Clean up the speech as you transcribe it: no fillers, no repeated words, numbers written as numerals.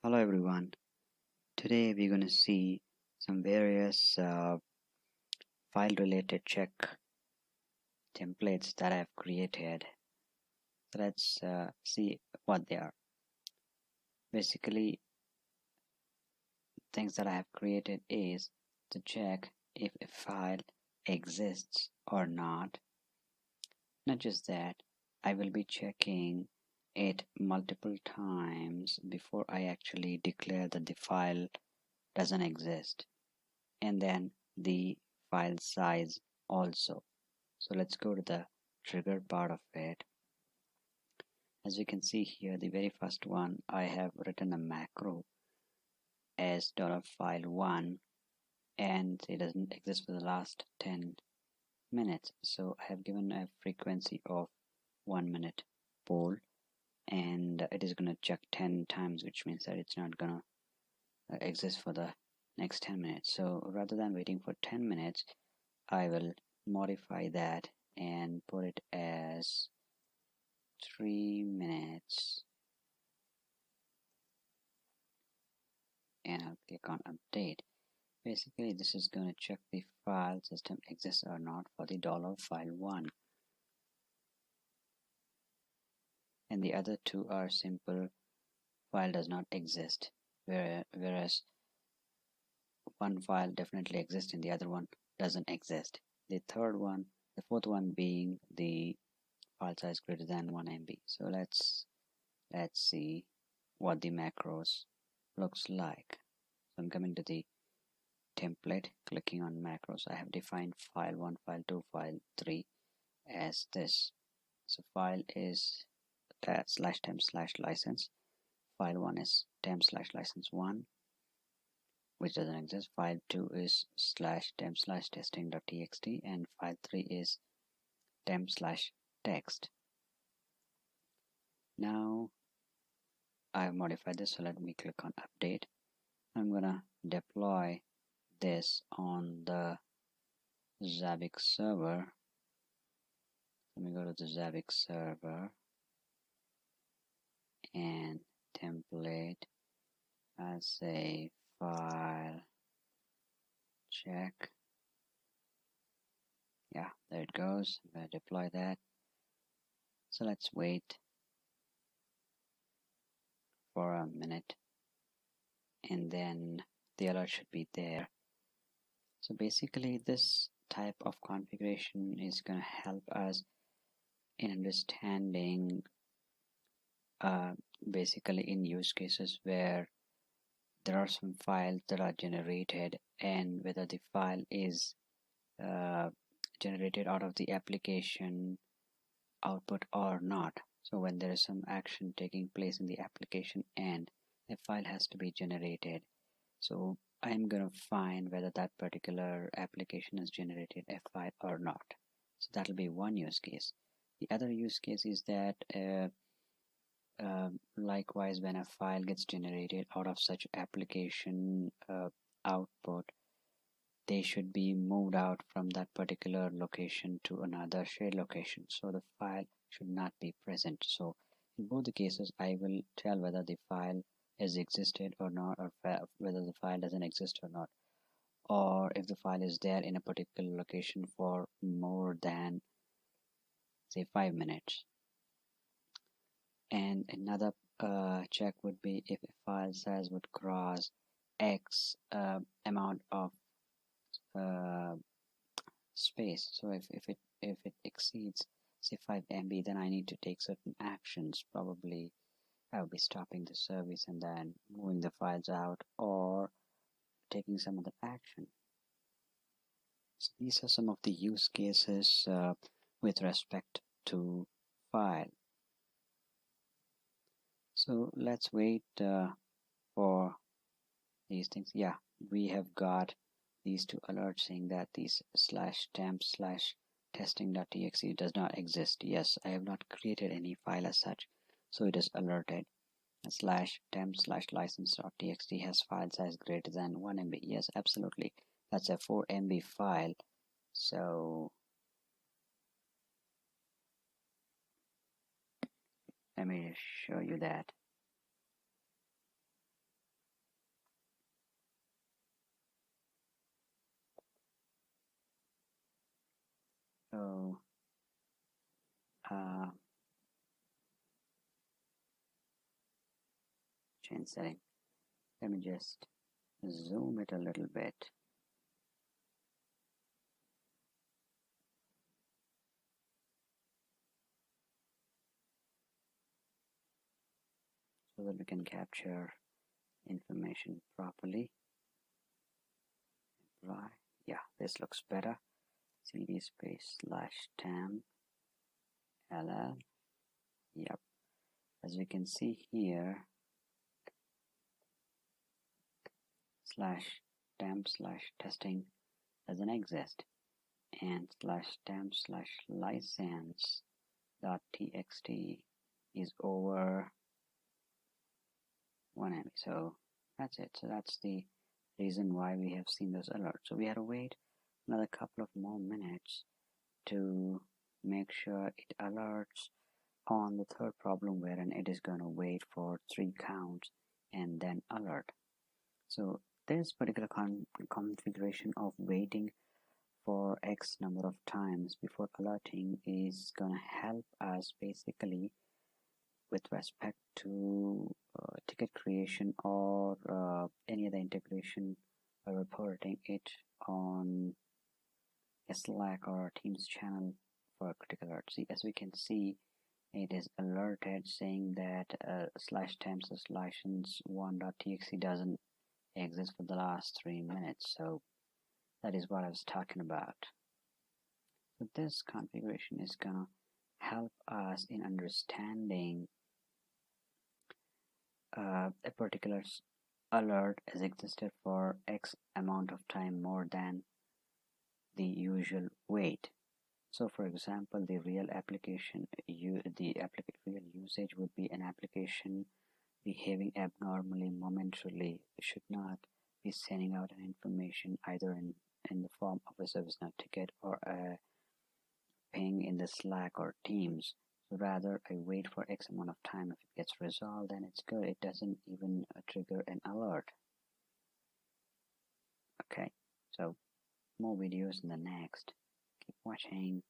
Hello everyone. Today we're going to see some various file related check templates that I've created. So let's see what they are. Basically, things that I have created is to check if a file exists or not. Not just that, I will be checking it multiple times before I actually declare that the file doesn't exist, and then the file size also. So let's go to the trigger part of it. As you can see here, the very first one, I have written a macro as $file1 and it doesn't exist for the last 10 minutes. So I have given a frequency of 1 minute poll, and it is going to check 10 times, which means that it's not going to exist for the next 10 minutes. So rather than waiting for 10 minutes, I will modify that and put it as 3 minutes, and I'll click on update. Basically, this is going to check the file system exists or not for the $file1, and the other two are simple file does not exist, whereas one file definitely exists and the other one doesn't exist. The fourth one being the file size greater than 1 MB. So let's see what the macros looks like. So I'm coming to the template, clicking on macros. I have defined file1, file2, file3 as this. So file is /temp/license. File1 is temp/license1, which doesn't exist. File2 is /temp/testing.txt, and file3 is temp/text. Now I've modified this, so let me click on update. I'm gonna deploy this on the zabbix server. Let me go to the zabbix server and template. I'll say file check. Yeah, there it goes. I'm gonna deploy that. So let's wait for a minute, and then the alert should be there. So basically, this type of configuration is going to help us in understanding basically in use cases where there are some files that are generated, and whether the file is generated out of the application output or not. So when there is some action taking place in the application and a file has to be generated, so I'm going to find whether that particular application has generated a file or not. So that'll be one use case. The other use case is that likewise, when a file gets generated out of such application output, they should be moved out from that particular location to another shared location. So the file should not be present. So in both the cases, I will tell whether the file has existed or not, or whether the file doesn't exist or not, or if the file is there in a particular location for more than, say, 5 minutes. And another check would be if a file size would cross X amount of space. So if it exceeds, say, 5 MB, then I need to take certain actions. Probably I'll be stopping the service and then moving the files out, or taking some other action. So these are some of the use cases with respect to file. So let's wait for these things. Yeah, we have got these two alerts saying that these /temp/testing.txt does not exist. Yes, I have not created any file as such, so it is alerted. /temp/license.txt has file size greater than 1 MB. Yes, absolutely. That's a 4 MB file. So let me show you that. So change setting. Let me just zoom it a little bit. So that we can capture information properly. Right, yeah, this looks better. cd space / temp ll. Yep, as we can see here, /temp / testing doesn't exist, and /temp / license .txt is over 1 MB. So that's it. So that's the reason why we have seen those alerts. So we had to wait another couple of more minutes to make sure it alerts on the third problem, wherein it is going to wait for 3 counts and then alert. So this particular configuration of waiting for X number of times before alerting is going to help us basically with respect to ticket creation or any other integration or reporting it on a Slack or Teams channel for a critical alert. See, as we can see, it is alerted saying that /temp / license 1.txt doesn't exist for the last 3 minutes. So that is what I was talking about. So this configuration is gonna help us in understanding a particular alert has existed for X amount of time more than the usual wait. So for example, the real application, real usage would be an application behaving abnormally momentarily should not be sending out an information either in the form of a ServiceNow ticket or a ping in the Slack or Teams. So rather, I wait for X amount of time. If it gets resolved, then it's good. It doesn't even trigger an alert. Okay, so more videos in the next. Keep watching.